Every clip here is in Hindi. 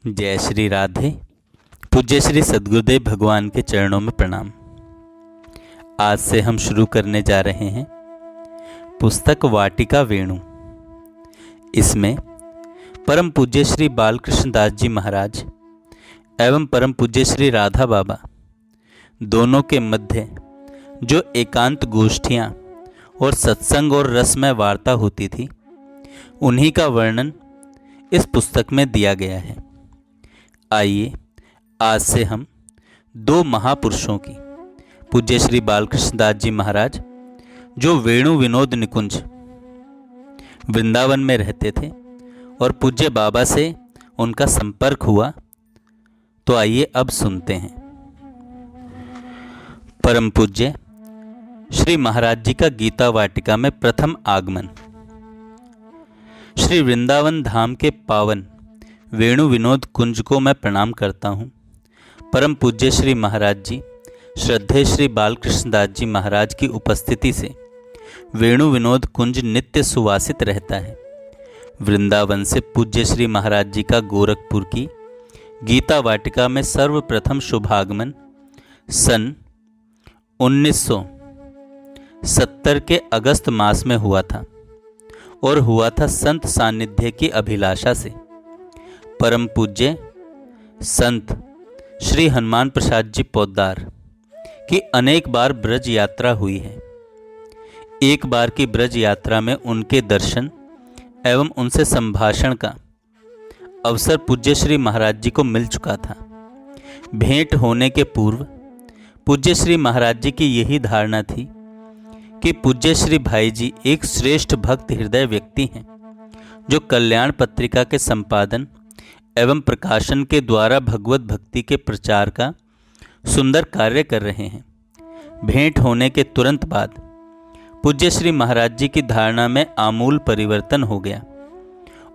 जय श्री राधे। पूज्य श्री सद्गुरुदेव भगवान के चरणों में प्रणाम। आज से हम शुरू करने जा रहे हैं पुस्तक वाटिका वेणु। इसमें परम पूज्य श्री बालकृष्ण दास जी महाराज एवं परम पूज्य श्री राधा बाबा दोनों के मध्य जो एकांत गोष्ठियाँ और सत्संग और रसमय वार्ता होती थी, उन्हीं का वर्णन इस पुस्तक में दिया गया है। आइए आज से हम दो महापुरुषों की, पूज्य श्री बालकृष्ण दास जी महाराज जो वेणु विनोद निकुंज वृंदावन में रहते थे और पूज्य बाबा से उनका संपर्क हुआ, तो आइए अब सुनते हैं। परम पूज्य श्री महाराज जी का गीता वाटिका में प्रथम आगमन। श्री वृंदावन धाम के पावन वेणु विनोद कुंज को मैं प्रणाम करता हूँ। परम पूज्य श्री महाराज जी श्रद्धेय श्री बालकृष्ण दास जी महाराज की उपस्थिति से वेणु विनोद कुंज नित्य सुवासित रहता है। वृंदावन से पूज्य श्री महाराज जी का गोरखपुर की गीता वाटिका में सर्वप्रथम शुभागमन सन 1970 के अगस्त मास में हुआ था और हुआ था संत सानिध्य की अभिलाषा से। परम पूज्य संत श्री हनुमान प्रसाद जी पोद्दार की अनेक बार ब्रज यात्रा हुई है। एक बार की ब्रज यात्रा में उनके दर्शन एवं उनसे संभाषण का अवसर पूज्य श्री महाराज जी को मिल चुका था। भेंट होने के पूर्व पूज्य श्री महाराज जी की यही धारणा थी कि पूज्य श्री भाई जी एक श्रेष्ठ भक्त हृदय व्यक्ति हैं, जो कल्याण पत्रिका के संपादन एवं प्रकाशन के द्वारा भगवत भक्ति के प्रचार का सुंदर कार्य कर रहे हैं। भेंट होने के तुरंत बाद पूज्य श्री महाराज जी की धारणा में आमूल परिवर्तन हो गया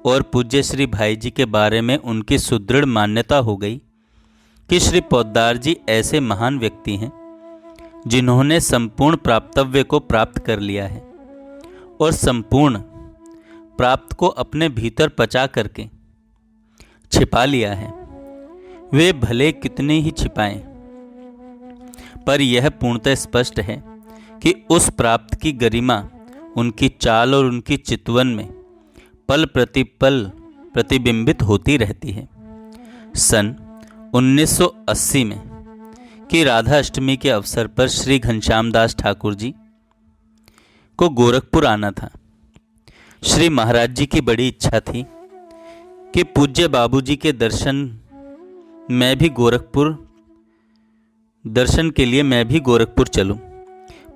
और पूज्य श्री भाई जी के बारे में उनकी सुदृढ़ मान्यता हो गई कि श्री पोद्दार जी ऐसे महान व्यक्ति हैं जिन्होंने संपूर्ण प्राप्तव्य को प्राप्त कर लिया है और संपूर्ण प्राप्त को अपने भीतर पचा करके छिपा लिया है। वे भले कितने ही छिपाएं, पर यह पूर्णतः स्पष्ट है कि उस प्राप्त की गरिमा उनकी चाल और उनकी चितवन में पल प्रतिपल प्रतिबिंबित होती रहती है। सन 1980 में कि राधा अष्टमी के अवसर पर श्री घनश्याम दास ठाकुर जी को गोरखपुर आना था। श्री महाराज जी की बड़ी इच्छा थी कि पूज्य बाबूजी के दर्शन के लिए मैं भी गोरखपुर चलूं,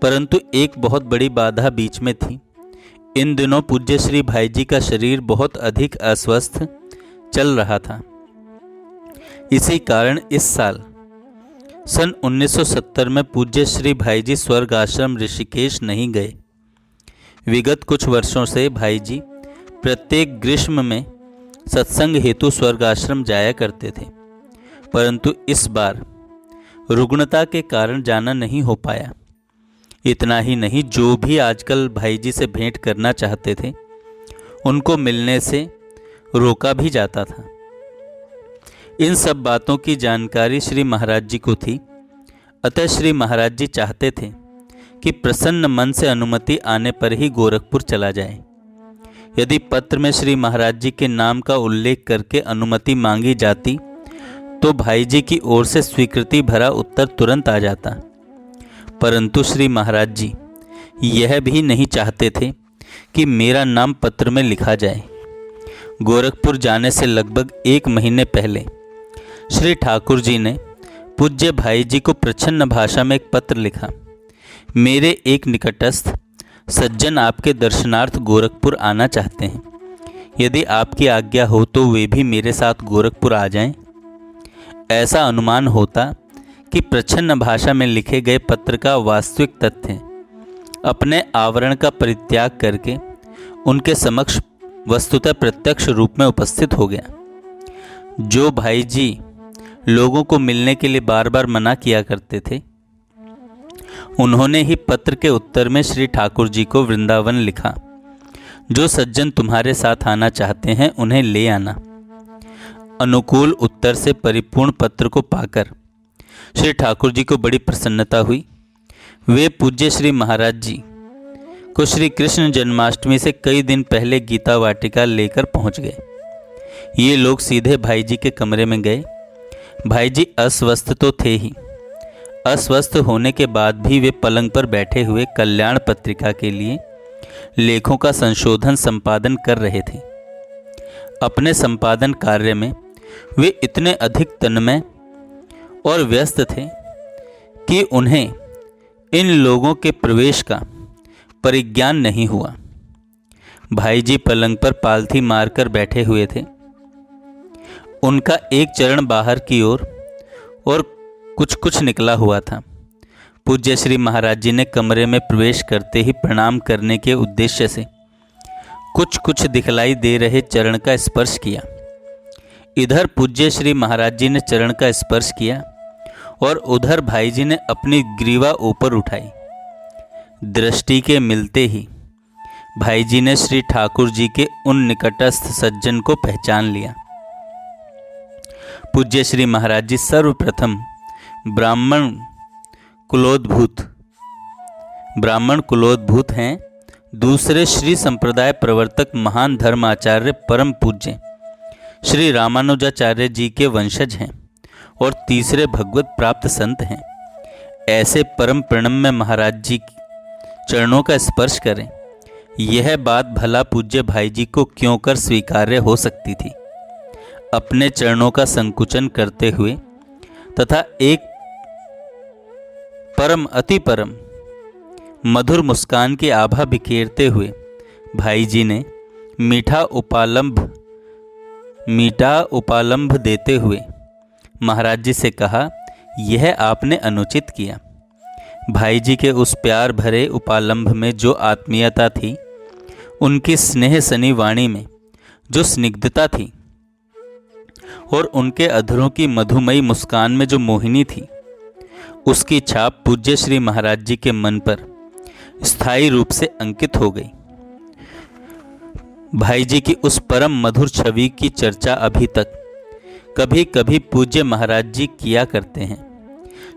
परंतु एक बहुत बड़ी बाधा बीच में थी। इन दिनों पूज्य श्री भाई जी का शरीर बहुत अधिक अस्वस्थ चल रहा था। इसी कारण इस साल सन 1970 में पूज्य श्री भाई जी स्वर्ग आश्रम ऋषिकेश नहीं गए। विगत कुछ वर्षों से भाई जी प्रत्येक ग्रीष्म में सत्संग हेतु स्वर्ग आश्रम जाया करते थे, परंतु इस बार रुग्णता के कारण जाना नहीं हो पाया। इतना ही नहीं, जो भी आजकल भाई जी से भेंट करना चाहते थे उनको मिलने से रोका भी जाता था। इन सब बातों की जानकारी श्री महाराज जी को थी, अतः श्री महाराज जी चाहते थे कि प्रसन्न मन से अनुमति आने पर ही गोरखपुर चला जाए। यदि पत्र में श्री महाराज जी के नाम का उल्लेख करके अनुमति मांगी जाती तो भाई जी की ओर से स्वीकृति भरा उत्तर तुरंत आ जाता, परंतु श्री महाराज जी यह भी नहीं चाहते थे कि मेरा नाम पत्र में लिखा जाए। गोरखपुर जाने से लगभग 1 महीने पहले श्री ठाकुर जी ने पूज्य भाई जी को प्रच्छन्न भाषा में एक पत्र लिखा। मेरे एक निकटस्थ सज्जन आपके दर्शनार्थ गोरखपुर आना चाहते हैं। यदि आपकी आज्ञा हो तो वे भी मेरे साथ गोरखपुर आ जाएं। ऐसा अनुमान होता कि प्रच्छन्न भाषा में लिखे गए पत्र का वास्तविक तथ्य अपने आवरण का परित्याग करके उनके समक्ष वस्तुतः प्रत्यक्ष रूप में उपस्थित हो गया। जो भाई जी लोगों को मिलने के लिए बार बार मना किया करते थे, उन्होंने ही पत्र के उत्तर में श्री ठाकुर जी को वृंदावन लिखा, जो सज्जन तुम्हारे साथ आना चाहते हैं उन्हें ले आना। अनुकूल उत्तर से परिपूर्ण पत्र को पाकर श्री ठाकुर जी को बड़ी प्रसन्नता हुई। वे पूज्य श्री महाराज जी को श्री कृष्ण जन्माष्टमी से कई दिन पहले गीता वाटिका लेकर पहुंच गए। ये लोग सीधे भाई जी के कमरे में गए। भाई जी अस्वस्थ तो थे ही, अस्वस्थ होने के बाद भी वे पलंग पर बैठे हुए कल्याण पत्रिका के लिए लेखों का संशोधन संपादन कर रहे थे। अपने संपादन कार्य में वे इतने अधिक तन्मय और व्यस्त थे कि उन्हें इन लोगों के प्रवेश का परिज्ञान नहीं हुआ। भाई जी पलंग पर पालथी मारकर बैठे हुए थे। उनका एक चरण बाहर की ओर और कुछ निकला हुआ था। पूज्य श्री महाराज जी ने कमरे में प्रवेश करते ही प्रणाम करने के उद्देश्य से कुछ दिखलाई दे रहे चरण का स्पर्श किया। इधर पूज्य श्री महाराज जी ने चरण का स्पर्श किया और उधर भाई जी ने अपनी ग्रीवा ऊपर उठाई। दृष्टि के मिलते ही भाई जी ने श्री ठाकुर जी के उन निकटस्थ सज्जन को पहचान लिया। पूज्य श्री महाराज जी सर्वप्रथम ब्राह्मण कुलोद्भूत हैं, दूसरे श्री संप्रदाय प्रवर्तक महान धर्माचार्य परम पूज्य श्री रामानुजाचार्य जी के वंशज हैं और तीसरे भगवत प्राप्त संत हैं। ऐसे परम प्रणम्य महाराज जी चरणों का स्पर्श करें, यह बात भला पूज्य भाई जी को क्यों कर स्वीकार्य हो सकती थी। अपने चरणों का संकुचन करते हुए तथा एक अति परम मधुर मुस्कान की आभा बिखेरते हुए भाई जी ने मीठा उपालंभ देते हुए महाराज जी से कहा, यह आपने अनुचित किया। भाई जी के उस प्यार भरे उपालंभ में जो आत्मीयता थी, उनकी स्नेह सनी वाणी में जो स्निग्धता थी और उनके अधरों की मधुमयी मुस्कान में जो मोहिनी थी, उसकी छाप पूज्य श्री महाराज जी के मन पर स्थायी रूप से अंकित हो गई। भाई जी की उस परम मधुर छवि की चर्चा अभी तक कभी कभी पूज्य महाराज जी किया करते हैं।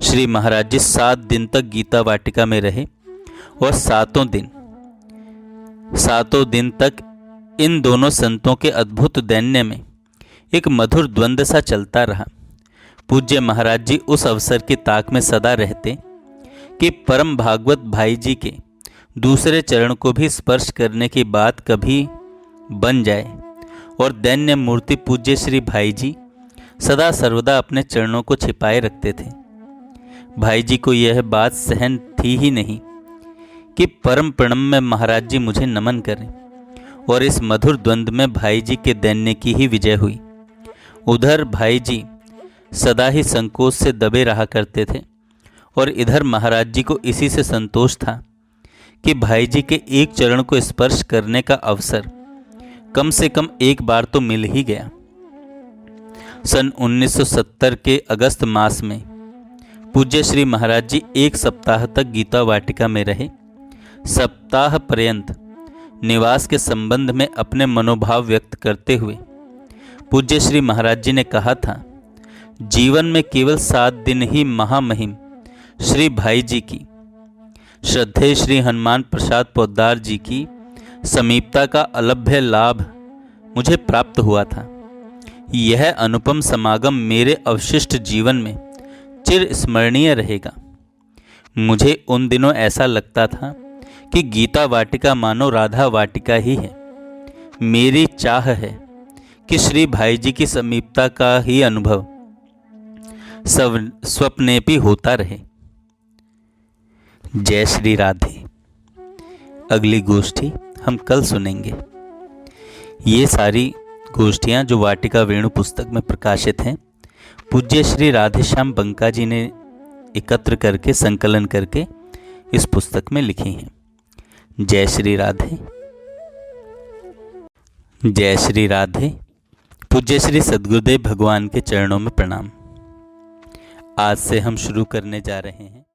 श्री महाराज जी 7 दिन तक गीता वाटिका में रहे और सातों दिन तक इन दोनों संतों के अद्भुत दैन्य में एक मधुर द्वंद्व सा चलता रहा। पूज्य महाराज जी उस अवसर की ताक में सदा रहते कि परम भागवत भाई जी के दूसरे चरण को भी स्पर्श करने की बात कभी बन जाए, और दैन्य मूर्ति पूज्य श्री भाई जी सदा सर्वदा अपने चरणों को छिपाए रखते थे। भाई जी को यह बात सहन थी ही नहीं कि परम प्रणम्य महाराज जी मुझे नमन करें, और इस मधुर द्वंद्व में भाई जी के दैन्य की ही विजय हुई। उधर भाई जी सदा ही संकोच से दबे रहा करते थे और इधर महाराज जी को इसी से संतोष था कि भाई जी के एक चरण को स्पर्श करने का अवसर कम से कम एक बार तो मिल ही गया। सन 1970 के अगस्त मास में पूज्य श्री महाराज जी 1 सप्ताह तक गीता वाटिका में रहे। सप्ताह पर्यंत निवास के संबंध में अपने मनोभाव व्यक्त करते हुए पूज्य श्री महाराज जी ने कहा था, जीवन में केवल 7 दिन ही महामहिम श्री भाई जी की, श्रद्धेय श्री हनुमान प्रसाद पोद्दार जी की समीपता का अलभ्य लाभ मुझे प्राप्त हुआ था। यह अनुपम समागम मेरे अवशिष्ट जीवन में चिर स्मरणीय रहेगा। मुझे उन दिनों ऐसा लगता था कि गीता वाटिका मानो राधा वाटिका ही है। मेरी चाह है कि श्री भाई जी की समीपता का ही अनुभव स्वप्नेपि होता रहे। जय श्री राधे। अगली गोष्ठी हम कल सुनेंगे। ये सारी गोष्ठियाँ जो वाटिका वेणु पुस्तक में प्रकाशित हैं, पूज्य श्री राधेश्याम बंका जी ने एकत्र करके संकलन करके इस पुस्तक में लिखी हैं। जय श्री राधे। जय श्री राधे। पूज्य श्री सद्गुरुदेव भगवान के चरणों में प्रणाम। आज से हम शुरू करने जा रहे हैं